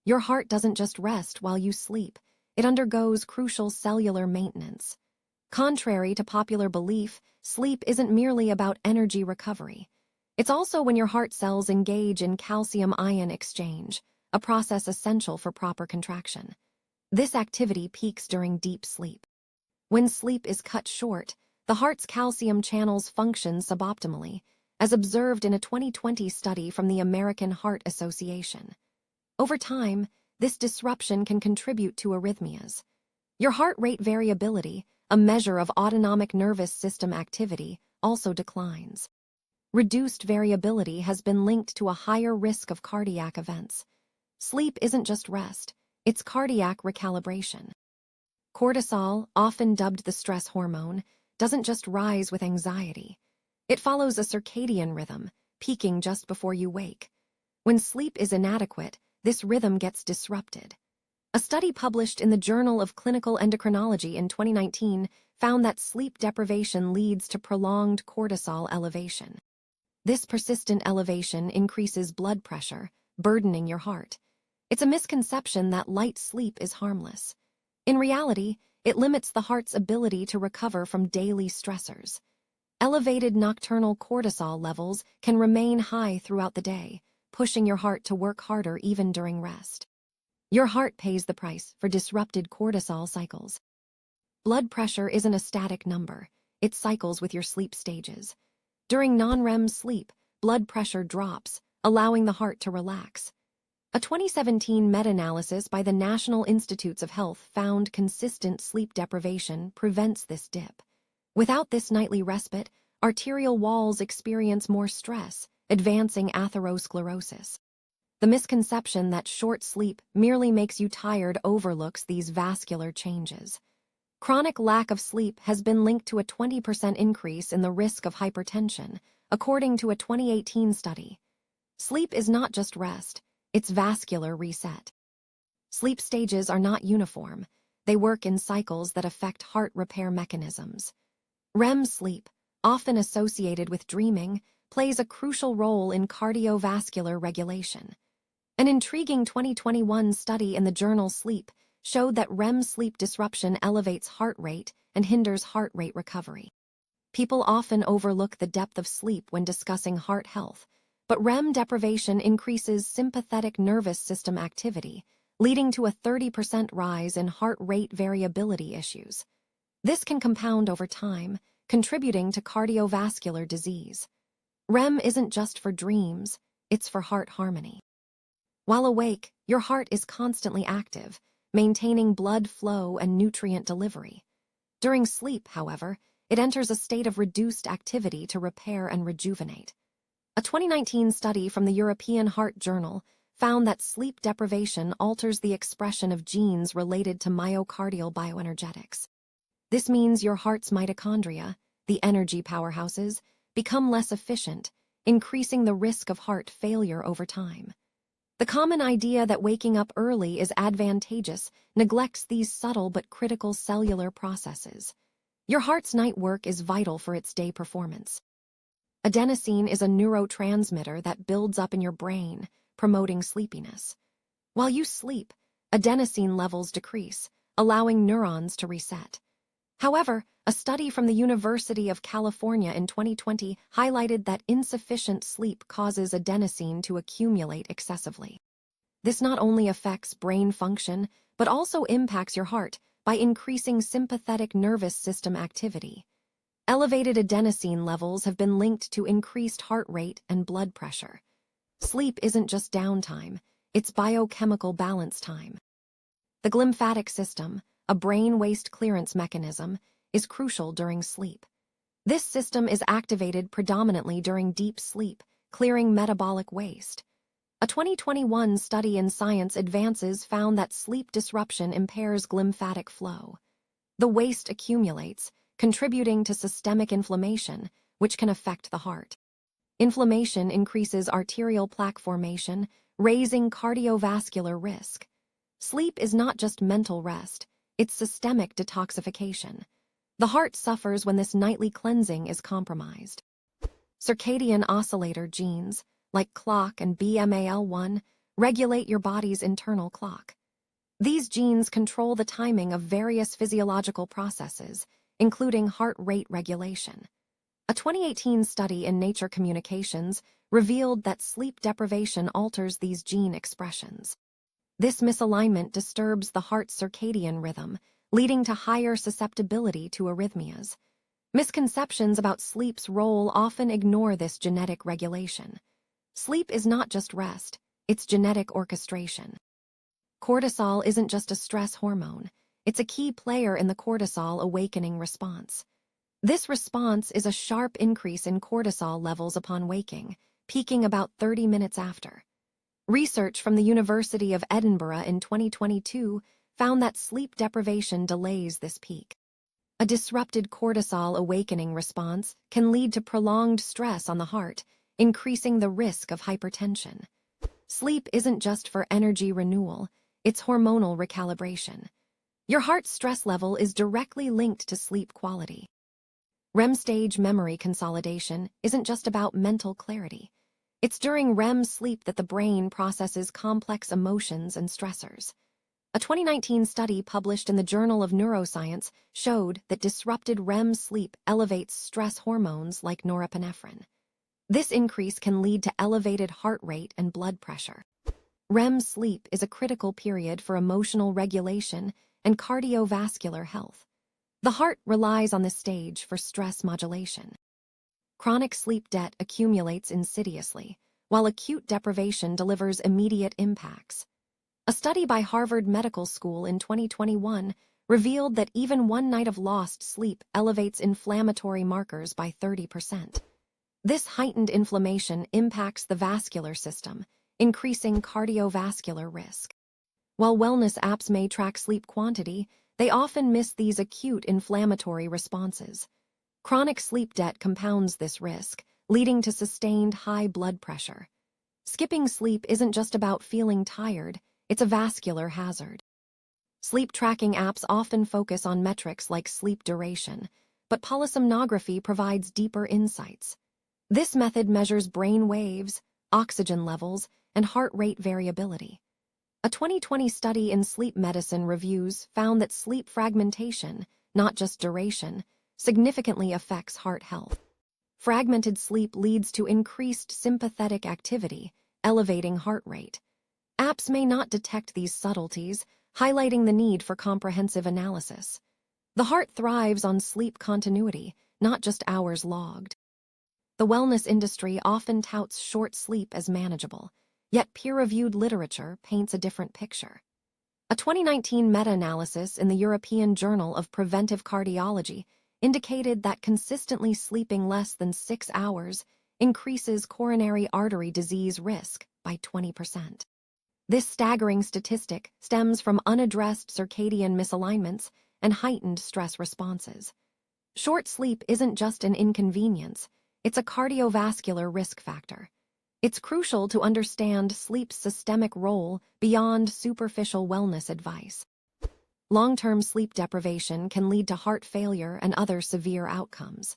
Your heart doesn't just rest while you sleep. It undergoes crucial cellular maintenance. Contrary to popular belief, sleep isn't merely about energy recovery. It's also when your heart cells engage in calcium-ion exchange, a process essential for proper contraction. This activity peaks during deep sleep. When sleep is cut short, the heart's calcium channels function suboptimally, as observed in a 2020 study from the American Heart Association. Over time, this disruption can contribute to arrhythmias. Your heart rate variability, a measure of autonomic nervous system activity, also declines. Reduced variability has been linked to a higher risk of cardiac events. Sleep isn't just rest, it's cardiac recalibration. Cortisol, often dubbed the stress hormone, doesn't just rise with anxiety. It follows a circadian rhythm, peaking just before you wake. When sleep is inadequate, this rhythm gets disrupted. A study published in the Journal of Clinical Endocrinology in 2019 found that sleep deprivation leads to prolonged cortisol elevation. This persistent elevation increases blood pressure, burdening your heart. It's a misconception that light sleep is harmless. In reality, it limits the heart's ability to recover from daily stressors. Elevated nocturnal cortisol levels can remain high throughout the day, pushing your heart to work harder even during rest. Your heart pays the price for disrupted cortisol cycles. Blood pressure isn't a static number, it cycles with your sleep stages. During non-REM sleep, blood pressure drops, allowing the heart to relax. A 2017 meta-analysis by the National Institutes of Health found consistent sleep deprivation prevents this dip. Without this nightly respite, arterial walls experience more stress, advancing atherosclerosis. The misconception that short sleep merely makes you tired overlooks these vascular changes. Chronic lack of sleep has been linked to a 20% increase in the risk of hypertension, according to a 2018 study. Sleep is not just rest, it's vascular reset. Sleep stages are not uniform. They work in cycles that affect heart repair mechanisms. REM sleep, often associated with dreaming, plays a crucial role in cardiovascular regulation. An intriguing 2021 study in the journal Sleep showed that REM sleep disruption elevates heart rate and hinders heart rate recovery. People often overlook the depth of sleep when discussing heart health, but REM deprivation increases sympathetic nervous system activity, leading to a 30% rise in heart rate variability issues. This can compound over time, contributing to cardiovascular disease. REM isn't just for dreams, it's for heart harmony. While awake, your heart is constantly active, maintaining blood flow and nutrient delivery. During sleep, however, it enters a state of reduced activity to repair and rejuvenate. A 2019 study from the European Heart Journal found that sleep deprivation alters the expression of genes related to myocardial bioenergetics. This means your heart's mitochondria, the energy powerhouses, become less efficient, increasing the risk of heart failure over time. The common idea that waking up early is advantageous neglects these subtle but critical cellular processes. Your heart's night work is vital for its day performance. Adenosine is a neurotransmitter that builds up in your brain, promoting sleepiness. While you sleep, adenosine levels decrease, allowing neurons to reset. However, a study from the University of California in 2020 highlighted that insufficient sleep causes adenosine to accumulate excessively. This not only affects brain function, but also impacts your heart by increasing sympathetic nervous system activity. Elevated adenosine levels have been linked to increased heart rate and blood pressure. Sleep isn't just downtime, it's biochemical balance time. The glymphatic system, a brain waste clearance mechanism, is crucial during sleep. This system is activated predominantly during deep sleep, clearing metabolic waste. A 2021 study in Science Advances found that sleep disruption impairs glymphatic flow. The waste accumulates, contributing to systemic inflammation, which can affect the heart. Inflammation increases arterial plaque formation, raising cardiovascular risk. Sleep is not just mental rest, it's systemic detoxification. The heart suffers when this nightly cleansing is compromised. Circadian oscillator genes, like clock and BMAL1, regulate your body's internal clock. These genes control the timing of various physiological processes, including heart rate regulation. A 2018 study in Nature Communications revealed that sleep deprivation alters these gene expressions. This misalignment disturbs the heart's circadian rhythm, leading to higher susceptibility to arrhythmias. Misconceptions about sleep's role often ignore this genetic regulation. Sleep is not just rest, it's genetic orchestration. Cortisol isn't just a stress hormone, it's a key player in the cortisol awakening response. This response is a sharp increase in cortisol levels upon waking, peaking about 30 minutes after. Research from the University of Edinburgh in 2022 found that sleep deprivation delays this peak. A disrupted cortisol awakening response can lead to prolonged stress on the heart, increasing the risk of hypertension. Sleep isn't just for energy renewal, it's hormonal recalibration. Your heart's stress level is directly linked to sleep quality. REM stage memory consolidation isn't just about mental clarity. It's during REM sleep that the brain processes complex emotions and stressors. A 2019 study published in the Journal of Neuroscience showed that disrupted REM sleep elevates stress hormones like norepinephrine. This increase can lead to elevated heart rate and blood pressure. REM sleep is a critical period for emotional regulation and cardiovascular health. The heart relies on this stage for stress modulation. Chronic sleep debt accumulates insidiously, while acute deprivation delivers immediate impacts. A study by Harvard Medical School in 2021 revealed that even one night of lost sleep elevates inflammatory markers by 30%. This heightened inflammation impacts the vascular system, increasing cardiovascular risk. While wellness apps may track sleep quantity, they often miss these acute inflammatory responses. Chronic sleep debt compounds this risk, leading to sustained high blood pressure. Skipping sleep isn't just about feeling tired, it's a vascular hazard. Sleep tracking apps often focus on metrics like sleep duration, but polysomnography provides deeper insights. This method measures brain waves, oxygen levels, and heart rate variability. A 2020 study in sleep medicine reviews found that sleep fragmentation, not just duration, significantly affects heart health. Fragmented sleep leads to increased sympathetic activity, elevating heart rate. Apps may not detect these subtleties, highlighting the need for comprehensive analysis. The heart thrives on sleep continuity, not just hours logged. The wellness industry often touts short sleep as manageable, yet peer-reviewed literature paints a different picture. A 2019 meta-analysis in the European Journal of Preventive Cardiology indicated that consistently sleeping less than 6 hours increases coronary artery disease risk by 20%. This staggering statistic stems from unaddressed circadian misalignments and heightened stress responses. Short sleep isn't just an inconvenience, it's a cardiovascular risk factor. It's crucial to understand sleep's systemic role beyond superficial wellness advice. Long-term sleep deprivation can lead to heart failure and other severe outcomes.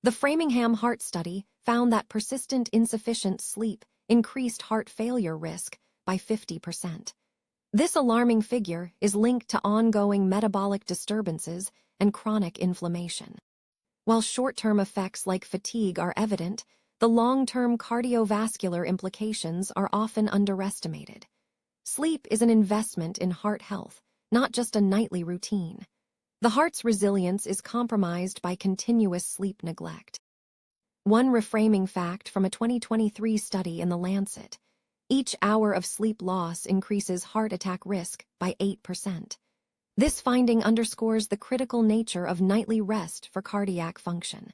The Framingham Heart Study found that persistent insufficient sleep increased heart failure risk by 50%. This alarming figure is linked to ongoing metabolic disturbances and chronic inflammation. While short-term effects like fatigue are evident, the long-term cardiovascular implications are often underestimated. Sleep is an investment in heart health, not just a nightly routine. The heart's resilience is compromised by continuous sleep neglect. One reframing fact from a 2023 study in The Lancet: each hour of sleep loss increases heart attack risk by 8%. This finding underscores the critical nature of nightly rest for cardiac function.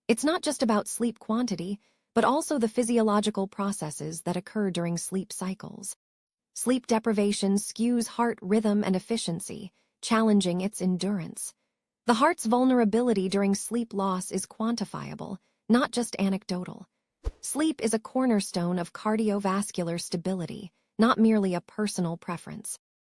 It's not just about sleep quantity, but also the physiological processes that occur during sleep cycles. Sleep deprivation skews heart rhythm and efficiency, challenging its endurance. The heart's vulnerability during sleep loss is quantifiable, not just anecdotal. Sleep is a cornerstone of cardiovascular stability, not merely a personal preference.